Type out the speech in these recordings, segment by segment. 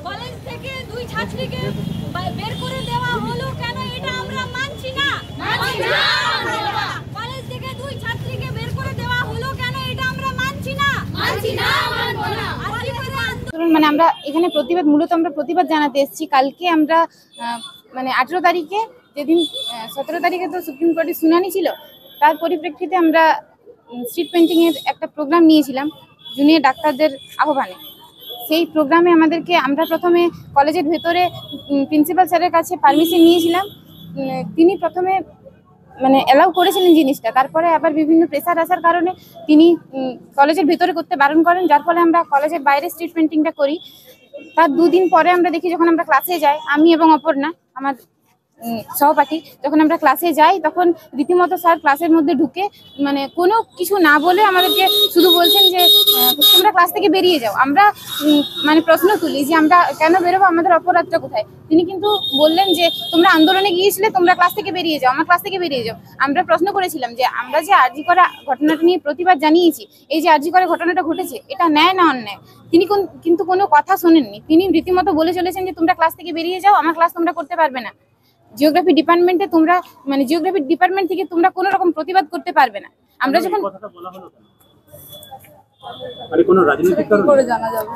College থেকে দুই ছাত্রীকে বের করে দেওয়া হলো কেন, এটা আমরা মানছি না। কলেজ থেকে দুই ছাত্রীকে বের করে দেওয়া হলো কেন, এটা আমরা মানছি না। মানে আমরা এখানে প্রতিবাদ, মূলত আমরা প্রতিবাদ জানাতে এসেছি। কালকে আমরা মানে 18 তারিখে, যেদিন 17 তারিখে তো সুপ্রিম কোর্টে শুনানি ছিল, তার পরিপ্রেক্ষিতে আমরা স্ট্রিট পেন্টিং এর একটা প্রোগ্রাম নিয়েছিলাম জুনিয়র ডাক্তারদের আহ্বানে। সেই প্রোগ্রামে আমরা প্রথমে কলেজের ভেতরে প্রিন্সিপাল স্যারের কাছে পারমিশন নিয়েছিলাম। তিনি প্রথমে মানে অ্যালাউ করেছিলেন জিনিসটা, তারপরে আবার বিভিন্ন প্রেসার আসার কারণে তিনি কলেজের ভেতরে করতে বারণ করেন, যার ফলে আমরা কলেজের বাইরে স্ট্রিট পেন্টিংটা করি। তার দুদিন পরে আমরা দেখি, যখন আমরা ক্লাসে যাই, আমি এবং অপর্ণা আমার সহপাঠী, যখন আমরা ক্লাসে যাই তখন রীতিমতো স্যার ক্লাসের মধ্যে ঢুকে মানে কোনো কিছু না বলে আমাদেরকে শুধু বলছেন যে তোমরা ক্লাস থেকে বেরিয়ে যাও। আমরা মানে প্রশ্ন তুলি যে আমরা কেন বেরোবো, আমাদের অপরাধটা কোথায়। তিনি কিন্তু বললেন যে তোমরা আন্দোলনে গিয়েছিলে, তোমরা ক্লাস থেকে বেরিয়ে যাও, আমার ক্লাস থেকে বেরিয়ে যাও। আমরা প্রশ্ন করেছিলাম যে আমরা যে আরজি করা ঘটনাটা নিয়ে প্রতিবাদ জানিয়েছি, এই যে আরজি করা ঘটনাটা ঘটেছে, এটা ন্যায় না অন্যায়, তিনি কিন্তু কোনো কথা শোনেননি। তিনি রীতিমতো বলে চলেছেন যে তোমরা ক্লাস থেকে বেরিয়ে যাও, আমার ক্লাস তোমরা করতে পারবে না। জিওগ্রাফি ডিপার্টমেন্টে তোমরা মানে জিওগ্রাফি ডিপার্টমেন্ট থেকে তোমরা কোনো রকম প্রতিবাদ করতে পারবে না। আমরা যখন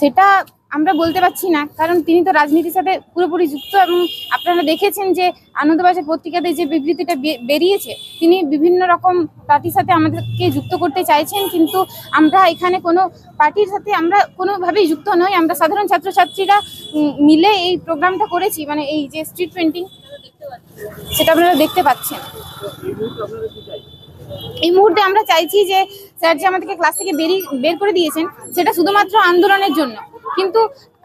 সেটা আমরা বলতে পারছি না, কারণ তিনি তো রাজনীতির সাথে পুরোপুরি যুক্ত। এবং আপনারা দেখেছেন যে আনন্দবাজার পত্রিকাতে যে বিবৃতিটা বেরিয়েছে, তিনি বিভিন্ন রকম পার্টির সাথে আমাদেরকে যুক্ত করতে চাইছেন, কিন্তু আমরা এখানে কোনো পার্টির সাথে আমরা কোনোভাবেই যুক্ত নই। আমরা সাধারণ ছাত্রছাত্রীরা মিলে এই প্রোগ্রামটা করেছি, মানে এই যে স্ট্রিট পেন্টিং, সেটা আপনারা দেখতে পাচ্ছেন। এই মুহূর্তে আমরা চাইছি যে স্যার যে আমাদেরকে ক্লাস থেকে বের করে দিয়েছেন, সেটা শুধুমাত্র আন্দোলনের জন্য। কিন্তু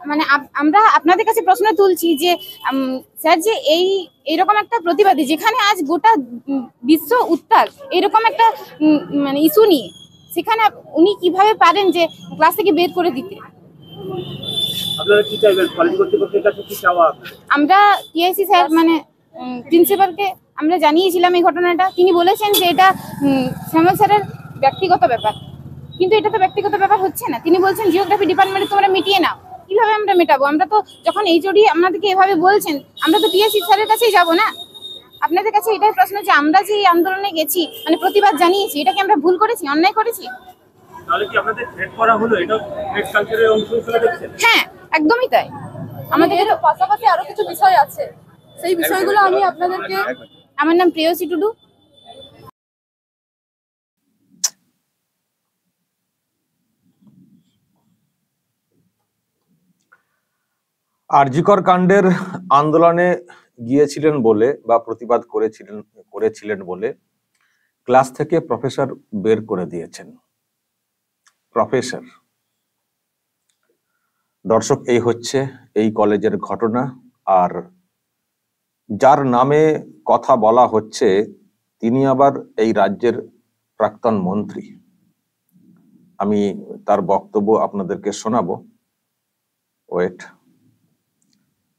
মানে আমরা আপনাদের কাছে প্রশ্ন তুলছি যে স্যার যে এইরকম একটা প্রতিবাদী, যেখানে আজ গোটা বিশ্ব উত্তাল এরকম একটা মানে ইস্যু নিয়ে, সেখানে উনি কিভাবে পারেন যে ক্লাস থেকে বের করে দিতে। আমরা টিআইসি স্যার মানে প্রিন্সিপালকে আমরা জানিয়েছিলাম এই ঘটনাটা। তিনি বলেছেন যে এটা শ্যামল স্যারের ব্যক্তিগত ব্যাপার, কিন্তু এটা তো ব্যক্তিগত ব্যাপার হচ্ছে না। তিনি বলছেন জিওগ্রাফি ডিপার্টমেন্টে তোমরা মিটিয়ে নাও। কিভাবে আমরা মেটাবো? আমরা তো যখন এইচওডি আমাদেরকে এভাবে বলছেন, আমরা তো টিআইসি স্যারের কাছেই যাবো না। আপনাদের কাছে এটাই প্রশ্ন যে আমরা যে এই আন্দোলনে গেছি, মানে প্রতিবাদ জানিয়েছি, এটা কি আমরা ভুল করেছি, অন্যায় করেছি? হ্যাঁ, একদমই তাই। আমাদের পাশাপাশি আরো কিছু বিষয় আছে, সেই বিষয়গুলো আমি আপনাদেরকে। আমার নাম প্রেয়সী টুডু। আরজিকর কাণ্ডের আন্দোলনে গিয়েছিলেন বলে বা প্রতিবাদ করেছিলেন বলে ক্লাস থেকে প্রফেসর বের করে দিয়েছেন। প্রফেসর, দর্শক, এই হচ্ছে এই কলেজের ঘটনা। আর যার নামে কথা বলা হচ্ছে, তিনি আবার এই রাজ্যের প্রাক্তন মন্ত্রী। আমি তার বক্তব্য আপনাদেরকে শোনাবো। ওয়েট।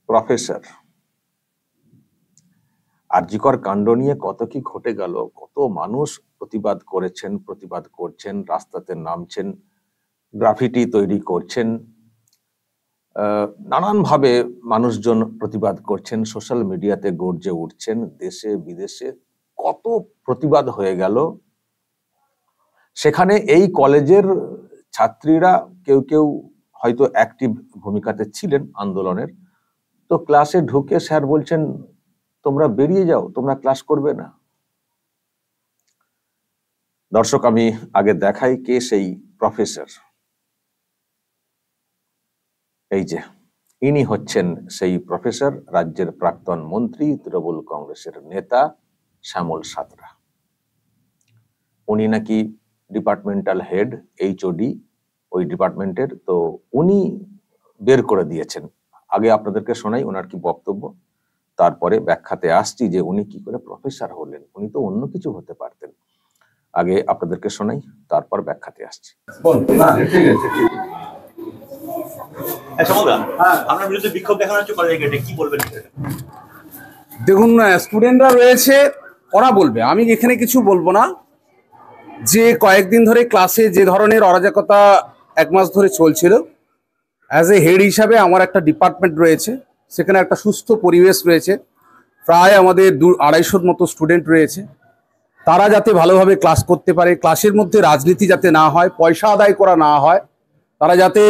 প্রফেসর, আরজিকর কাণ্ড নিয়ে কত কি ঘটে গেল, কত মানুষ প্রতিবাদ করেছেন, প্রতিবাদ করছেন, রাস্তাতে নামছেন, গ্রাফিটি তৈরি করছেন, নানানভাবে মানুষজন প্রতিবাদ করছেন, সোশ্যাল মিডিয়াতে গর্জে উঠছেন, দেশে বিদেশে কত প্রতিবাদ হয়ে গেল। সেখানে এই কলেজের ছাত্রীরা কেউ কেউ হয়তো অ্যাক্টিভ ভূমিকাতে ছিলেন আন্দোলনের। তো ক্লাসে ঢুকে স্যার বলছেন তোমরা বেরিয়ে যাও, তোমরা ক্লাস করবে না। দর্শক, আমি আগে দেখাই কে সেই প্রফেসর। এই যে ইনি হচ্ছেন সেই প্রফেসর, রাজ্যের প্রাক্তন মন্ত্রী, তৃণমূল কংগ্রেসের নেতা শ্যামল সাঁতরা। উনি নাকি ডিপার্টমেন্টাল হেড, এইচওডি ওই ডিপার্টমেন্টের। তো উনি বের করে দিয়েছেন। আগে আপনাদেরকে শোনাই ওনার কি বক্তব্য, তারপরে ব্যাখ্যাতে আসছি যে উনি কি করে প্রফেসর হলেন। উনি তো অন্য কিছু হতে পারতেন। আগে আপনাদেরকে শোনাই, তারপর ব্যাখ্যাতে আসছি। আপনার বিরুদ্ধে বিক্ষোভ দেখানো হচ্ছে কলেজে গেটে, কি বলবেন? দেখুন, স্টুডেন্টরা রয়েছে, ওরা বলবে, আমি এখানে কিছু বলবো না। যে কয়েকদিন ধরে ক্লাসে যে ধরনের অরাজকতা 1 মাস ধরে চলছিল, অ্যাজ এ হেড হিসাবে আমার একটা ডিপার্টমেন্ট রয়েছে, সেখানে একটা সুস্থ পরিবেশ রয়েছে। প্রায় আমাদের 200-250 মতো স্টুডেন্ট রয়েছে। তারা যাতে ভালোভাবে ক্লাস করতে পারে, ক্লাসের মধ্যে রাজনীতি যাতে না হয়, পয়সা আদায় করা না হয়, তারা যাতে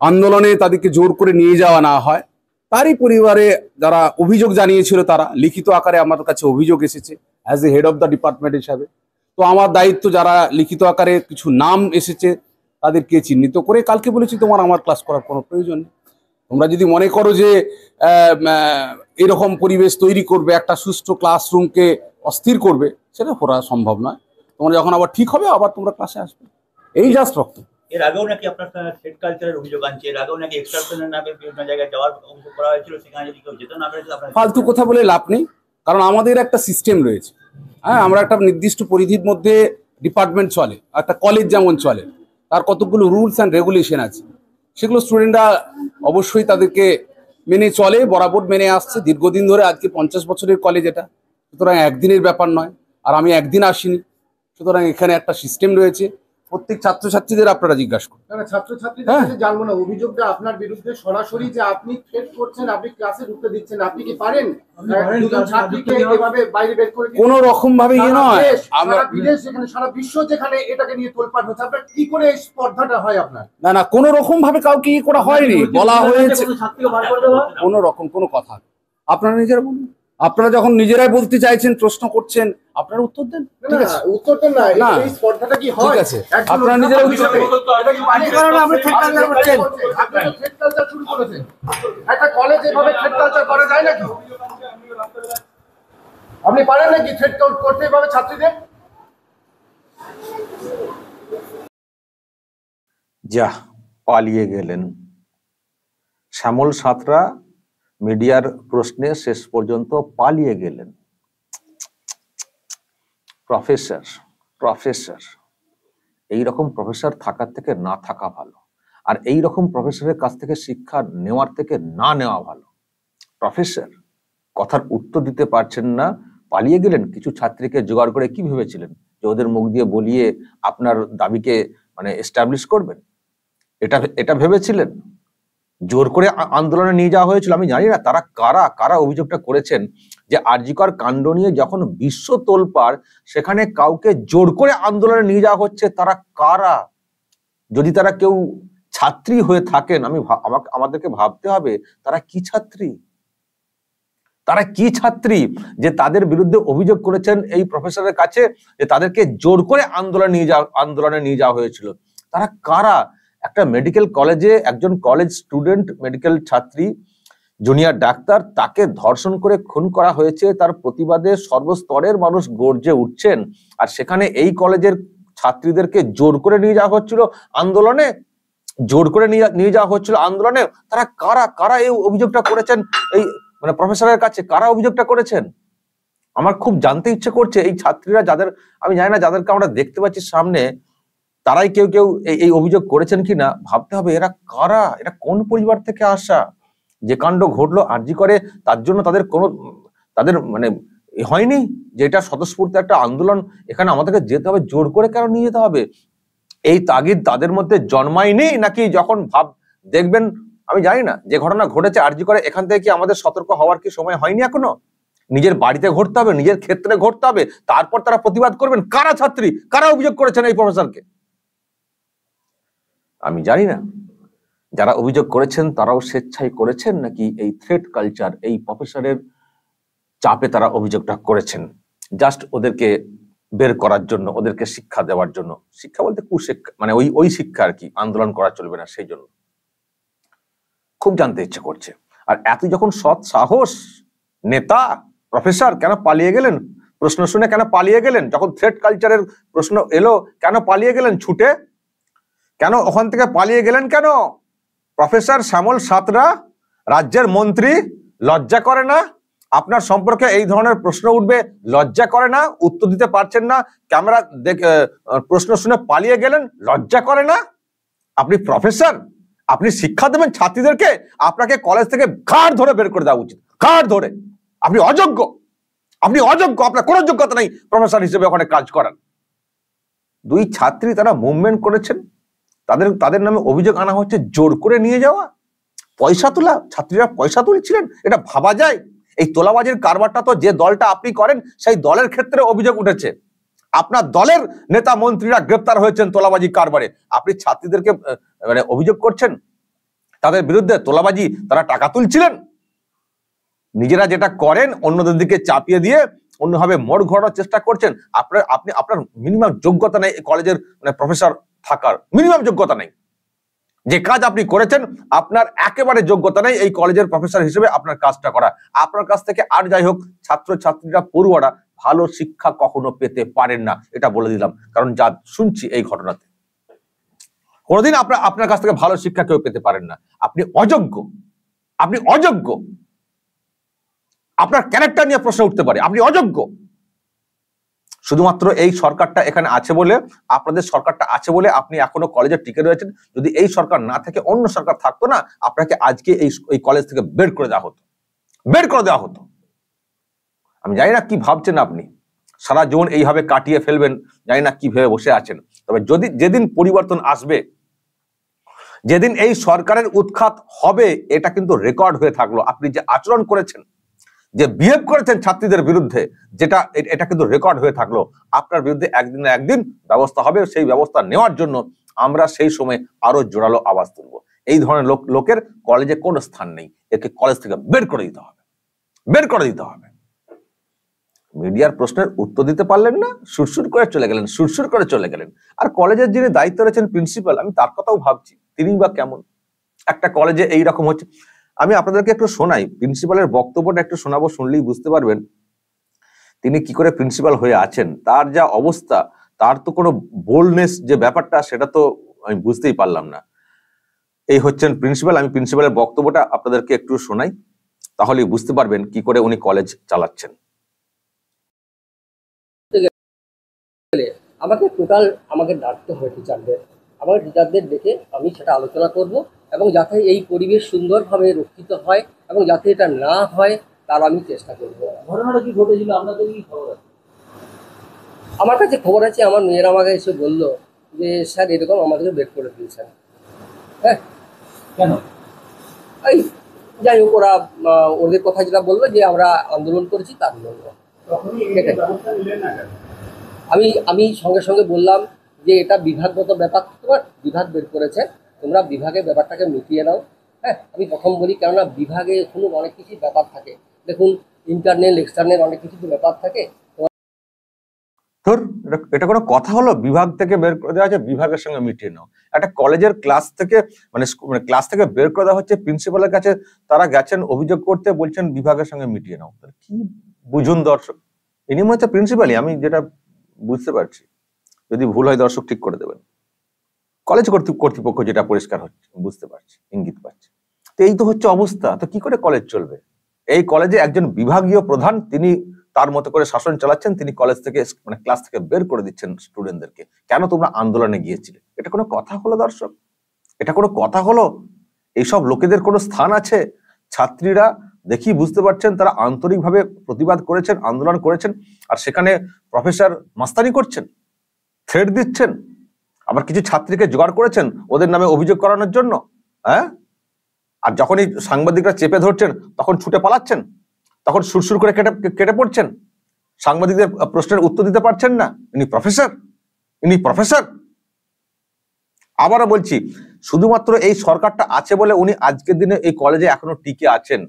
আন্দোলনে তাদেরকে জোর করে নিয়ে যাওয়া না হয়, তারই পরিবারে যারা অভিযোগ জানিয়েছিল, তারা লিখিত আকারে আমার কাছে অভিযোগ এসেছে as a head of the department হিসাবে। তো আমার দায়িত্ব, যারা লিখিত আকারে কিছু নাম এসেছে তাদেরকে চিহ্নিত করে, কালকে বলেছি তোমার আমার ক্লাস করার কোনো প্রয়োজন নেই। তোমরা যদি মনে করো যে এরকম পরিবেশ তৈরি করবে, একটা সুষ্ঠু ক্লাসরুমকে অস্থির করবে, সেটা করা সম্ভব নয়। তোমরা যখন আবার ঠিক হবে, আবার তোমরা ক্লাসে আসবে, এই জাস্ট রক্ত। এর আগেও নাকি আপনার থ্রেড কালচারের অভিযোগ আনছে, এর আগেও নাকি এক্সট্রাকশনের নামে বিভিন্ন জায়গায় যাওয়ার অভিযোগ করা হয়েছিল, সেখানে যদি কেউ যেত না পেরেছিল আপনার। ফালতু কথা বলে লাভ নেই, কারণ আমাদের একটা সিস্টেম রয়েছে। হ্যাঁ, আমরা একটা নির্দিষ্ট পরিধির মধ্যে ডিপার্টমেন্ট চলে, একটা কলেজ যেমন চলে, তার কতগুলো রুলস অ্যান্ড রেগুলেশন আছে, সেগুলো স্টুডেন্টরা অবশ্যই তাদেরকে মেনে চলে, বরাবর মেনে আসছে দীর্ঘদিন ধরে। আজকে 50 বছরের কলেজ এটা, সুতরাং একদিনের ব্যাপার নয়। আর আমি একদিন আসিনি, সুতরাং এখানে একটা সিস্টেম রয়েছে। প্রত্যেক ছাত্রছাত্রীদের আপনারা জিজ্ঞাসা করুন। ছাত্রছাত্রীদের কাছে জানবো না, অভিযোগটা আপনার বিরুদ্ধে সরাসরি যে আপনি থ্রেট করছেন, আপনি ক্লাসে ঢুকতে দিচ্ছেন, আপনি কি পারেন দুজন ছাত্রীকে এভাবে বাইরে বের করে কোনো রকম ভাবে নয়, সারা বিদেশ যেখানে, সারা বিশ্ব যেখানে এটাকে নিয়ে তোলপাড় হচ্ছে, আপনার কি করে এই স্পর্ধাটা হয় আপনার? না না, কোনো রকম ভাবে কাউকে করা হয়নি, বলা হয়েছে কোনো রকম কোনো কথা। আপনারা নিজেরা বলুন, আপনারা যখন নিজেরাই বলতে চাইছেন, প্রশ্ন করছেন, আপনারা উত্তর দেন। ঠিক আছে, উত্তর দেন না, এই স্পর্ধাটা কি হয়? ঠিক আছে, আপনারা নিজেরা উত্তর দেন। আপনি থ্রেড কালচার করছেন, আপনি থ্রেড কালচার শুরু করেছেন। একটা কলেজ এভাবে থ্রেড কালচার করা যায় নাকি? আপনি পারেন নাকি থ্রেড করতে এভাবে ছাত্রীদের? যা পালিয়ে গেলেন শ্যামল সাঁতরা, মিডিয়ার প্রশ্নে শেষ পর্যন্ত পালিয়ে গেলেন। প্রফেসর এইরকম প্রফেসর থাকার থেকে না থাকা ভালো, আর এই রকম প্রফেসরের কাছ থেকে শিক্ষা নেওয়ার থেকে না নেওয়া ভালো। প্রফেসর কথার উত্তর দিতে পারছেন না, পালিয়ে গেলেন। কিছু ছাত্রীকে জোগাড় করে কি ভেবেছিলেন যে ওদের মুখ দিয়ে বলিয়ে আপনার দাবিকে এস্টাবলিশ করবেন? এটা ভেবেছিলেন? জোর করে আন্দোলনে নিয়ে যাওয়া হয়েছিল। আমি জানি না তারা কারা অভিযোগটা করেছেন যে আরজিকর কাণ্ড নিয়ে যখন বিশ্ব তোলপাড়, সেখানে কাউকে জোর করে আন্দোলনে নিয়ে যাওয়া হচ্ছে। তারা কারা? যদি তারা কেউ ছাত্রী হয়ে থাকেন, আমাদেরকে ভাবতে হবে তারা কি ছাত্রী, যে তাদের বিরুদ্ধে অভিযোগ করেছেন এই প্রফেসরের কাছে যে তাদেরকে জোর করে আন্দোলনে নিয়ে যাওয়া হয়েছিল। তারা কারা? একটা মেডিকেল কলেজে একজন কলেজ স্টুডেন্ট, মেডিকেল ছাত্রী, জুনিয়র ডাক্তার, তাকে ধর্ষণ করে খুন করা হয়েছে। তার প্রতিবাদে সর্বস্তরের মানুষ গর্জে উঠছেন, আর সেখানে এই কলেজের ছাত্রীদেরকে জোর করে নিয়ে যাওয়া হচ্ছিল আন্দোলনে, তারা কারা এই অভিযোগটা করেছেন এই প্রফেসরের কাছে? কারা অভিযোগটা করেছেন? আমার খুব জানতে ইচ্ছে করছে। এই ছাত্রীরা, যাদের আমি জানি না, যাদেরকে আমরা দেখতে পাচ্ছি সামনে, তারাই কেউ এই অভিযোগ করেছেন কিনা ভাবতে হবে। এরা কারা? এরা কোন পরিবার থেকে আসা? যে কাণ্ড ঘটলো আরজি করে, তার জন্য তাদের হয়নি যে এটা স্বতঃস্ফূর্ত একটা আন্দোলন, এখানে আমাদেরকে যেতে হবে, জোর করে কেন নিয়ে যেতে হবে? এই তাগিদ তাদের মধ্যে জন্মায়নি নাকি যখন দেখবেন? আমি জানি না, যে ঘটনা ঘটেছে আরজি করে, এখান থেকে কি আমাদের সতর্ক হওয়ার কি সময় হয়নি এখনো? নিজের বাড়িতে ঘটতে হবে, নিজের ক্ষেত্রে ঘটতে হবে, তারপর তারা প্রতিবাদ করবেন। কারা ছাত্রী, কারা অভিযোগ করেছেন এই প্রফেসরকে? আমি জানি না। যারা অভিযোগ করেছেন তারাও স্বেচ্ছায় করেছেন নাকি এই থ্রেট কালচার, এই প্রফেসরের চাপে তারা অভিযোগটা করেছেন, জাস্ট ওদেরকে বের করার জন্য, ওদেরকে শিক্ষা দেওয়ার জন্য। শিক্ষা বলতে কুশিক্ষা, ওই শিক্ষা আর কি, আন্দোলন করা চলবে না সেই জন্য। খুব জানতে ইচ্ছে করছে। আর এত যখন সৎ সাহস নেতা প্রফেসর, কেন পালিয়ে গেলেন? প্রশ্ন শুনে কেন পালিয়ে গেলেন? যখন থ্রেট কালচারের প্রশ্ন এলো, কেন পালিয়ে গেলেন ছুটে? কেন ওখান থেকে পালিয়ে গেলেন? কেন প্রফেসর শ্যামল সাঁতরা, রাজ্যের মন্ত্রী, লজ্জা করে না? আপনার সম্পর্কে এই ধরনের প্রশ্ন উঠবে, লজ্জা করে না? উত্তর দিতে পারছেন না, ক্যামেরা প্রশ্ন শুনে পালিয়ে গেলেন, লজ্জা করে না? আপনি প্রফেসর, আপনি শিক্ষা দেবেন ছাত্রীদেরকে, আপনাকে কলেজ থেকে ঘাড় ধরে বের করে দেওয়া উচিত, ঘাড় ধরে। আপনি অযোগ্য, আপনি অযোগ্য, আপনার কোনো যোগ্যতা নেই প্রফেসর হিসেবে ওখানে কাজ করার। দুই ছাত্রী তারা মুভমেন্ট করেছেন, তাদের নামে অভিযোগ আনা হচ্ছে জোর করে নিয়ে যাওয়া, পয়সা তোলা, ছাত্রীরা পয়সা তুলছিলেন। এটা ভাবা যায়? এই তোলাবাজির কারবারটা তো যে দলটা আপনি করেন সেই দলের ক্ষেত্রে অভিযোগ উঠেছে, আপনার দলের নেতা মন্ত্রীরা গ্রেপ্তার হয়েছেন তোলাবাজি কারবারে। আপনি ছাত্রীদেরকে মানে অভিযোগ করছেন তাদের বিরুদ্ধে তোলাবাজি, তারা টাকা তুলছিলেন। নিজেরা যেটা করেন অন্যদের দিকে চাপিয়ে দিয়ে অন্যভাবে মোড় ঘোরানোর চেষ্টা করছেন। আপনার মিনিমাম যোগ্যতা নেই কলেজের মানে প্রফেসর থাকার, মিনিমাম যোগ্যতা নেই। যে কাজ আপনি করেছেন আপনার একেবারে যোগ্যতা নেই এই কলেজের প্রফেসর হিসেবে আপনার কাজটা করা। আপনার কাছ থেকে আর যাই হোক ছাত্রছাত্রীরা, পড়ুয়ারা ভালো শিক্ষা কখনো পেতে পারেন না, এটা বলে দিলাম। কারণ যা শুনছি এই ঘটনাতে, কোনোদিন আপনার কাছ থেকে ভালো শিক্ষা কেউ পেতে পারেন না। আপনি অযোগ্য, আপনি অযোগ্য। আপনার ক্যারেক্টার নিয়ে প্রশ্ন উঠতে পারে, আপনি অযোগ্য। শুধুমাত্র এই সরকারটা এখানে আছে বলে, আপনাদের সরকারটা আছে বলে আপনি এখনো কলেজে টিকে রয়েছেন। যদি এই সরকার না থেকে অন্য সরকার থাকতো না, আপনাকে আজকে এই কলেজ থেকে বের করে দেওয়া হতো, বের করে দেওয়া হতো। আমি জানি না কি ভাবছেন আপনি, সারা জীবন এইভাবে কাটিয়ে ফেলবেন, জানি না কি ভেবে বসে আছেন। তবে যেদিন পরিবর্তন আসবে, যেদিন এই সরকারের উৎখাত হবে, এটা কিন্তু রেকর্ড হয়ে থাকলো। আপনি যে আচরণ করেছেন, যে বিহেভ করেছেন ছাত্রীদের বিরুদ্ধে, এটা কিন্তু রেকর্ড হয়ে থাকলো। আপনার বিরুদ্ধে একদিন না একদিন ব্যবস্থা হবে। সেই ব্যবস্থা নেওয়ার জন্য আমরা সেই সময় আরো জোরালো আওয়াজ তুলব। এই ধরনের লোকের কলেজে কোনো স্থান নেই, একে কলেজ থেকে বের করে দিতে হবে, বের করে দিতে হবে। মিডিয়ার প্রশ্নের উত্তর দিতে পারলেন না, সুরসুর করে চলে গেলেন, সুরসুর করে চলে গেলেন। আর কলেজের যিনি দায়িত্ব রয়েছেন প্রিন্সিপাল, আমি তার কথাও ভাবছি, তিনি বা কেমন একটা কলেজে এইরকম হচ্ছে। আমি আপনাদেরকে একটু শোনাই, প্রিন্সিপালের বক্তব্যটা একটু শোনাবো, শুনলেই বুঝতে পারবেন তিনি কি করে প্রিন্সিপাল হয়ে আছেন। তার যা অবস্থা, তার তো কোনো বোল্ডনেস যে ব্যাপারটা, সেটা তো আমি বুঝতেই পারলাম না। এই হচ্ছেন প্রিন্সিপাল। আমি প্রিন্সিপালের বক্তব্যটা আপনাদেরকে একটু শোনাই, তাহলেই বুঝতে পারবেন কি করে উনি কলেজ চালাচ্ছেন। আমাকে ডাকতে হয় টিচারদের, আমার টিচারদের ডেকে আমি সেটা আলোচনা করব, এবং যাতে এই পরিবেশ সুন্দরভাবে রক্ষিত হয় এবং যাতে এটা না হয় তার আমি চেষ্টা করব। ঘটনাটা কি ঘটেছিল, আপনাদের কি খবর আছে? আমার কাছে খবর আছে, আমার মেয়েরা আমাকে এসে বললো যে স্যার এরকম আমাদেরকে বের করে দিয়েছেন। হ্যাঁ, কেন? এই যাই হোক, ওদের কথা যেটা বললো যে আমরা আন্দোলন করেছি তার জন্য। আমি সঙ্গে সঙ্গে বললাম যে এটা বিভাগগত ব্যাপার, তোমার বিভাগ বের করেছে, তোমরা বিভাগের ব্যাপারটাকে মিটিয়ে নাও। হ্যাঁ, আমি প্রথম বলি, কেননা বিভাগে এখনো অনেক কিছু ব্যাপার থাকে। দেখুন, ইন্টারনাল এক্সটার্নাল অনেক কিছু ব্যাপার থাকে। ধর, এটা কোনো কথা হলো? বিভাগ থেকে বের করে দেওয়া হচ্ছে, বিভাগের সঙ্গে মিটিয়ে নাও। একটা কলেজের ক্লাস থেকে মানে ক্লাস থেকে বের করে দেওয়া হচ্ছে, প্রিন্সিপালের কাছে তারা গেছেন অভিযোগ করতে, বলছেন বিভাগের সঙ্গে মিটিয়ে নাও। কি বুঝুন দর্শক, ইনি মনে হচ্ছে প্রিন্সিপালই, আমি যেটা বুঝতে পারছি। যদি ভুল হয় দর্শক ঠিক করে দেবেন। কলেজ কর্তৃপক্ষ যেটা পরিষ্কার হচ্ছে, বুঝতে পারছি, ইঙ্গিত পাচ্ছি। তো এই তো হচ্ছে অবস্থা। তো কি করে কলেজ চলবে? এই কলেজে একজন বিভাগীয় প্রধান, তিনি তার মতো করে শাসন চালাচ্ছেন, তিনি কলেজ থেকে মানে ক্লাস থেকে বের করে দিচ্ছেন স্টুডেন্টদেরকে। কেন তোমরা আন্দোলনে গিয়েছিলে? এটা কোনো কথা হলো দর্শক? এটা কোনো কথা হলো? এইসব লোকেদের কোনো স্থান আছে? ছাত্রীরা দেখি বুঝতে পারছেন, তারা আন্তরিকভাবে প্রতিবাদ করেছেন, আন্দোলন করেছেন, আর সেখানে প্রফেসর মাস্তানি করছেন, থ্রেট দিচ্ছেন। আবার কিছু ছাত্রীকে জোগাড় করেছেন ওদের নামে অভিযোগ করানোর জন্য। হ্যাঁ, আর যখনই সাংবাদিকরা চেপে ধরছেন তখন ছুটে পালাচ্ছেন, তখন সুরসুর করে কেটে পড়ছেন, সাংবাদিকদের প্রশ্নের উত্তর দিতে পারছেন না। ইনি প্রফেসর, ইনি প্রফেসর। আবারও বলছি, শুধুমাত্র এই সরকারটা আছে বলে উনি আজকের দিনে এই কলেজে এখনো টিকে আছেন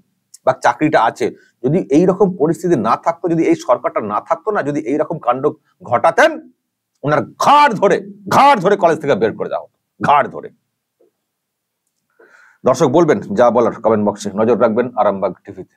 বা চাকরিটা আছে। যদি এই রকম পরিস্থিতি না থাকতো, যদি এই সরকারটা না থাকতো না, যদি এইরকম কাণ্ড ঘটাতেন, ওনার ঘাড় ধরে কলেজ থেকে বের করে দেওয়া হতো, ঘাড় ধরে। দর্শক বলবেন যা বলার কমেন্ট বক্সে, নজর রাখবেন আরামবাগ টিভিতে।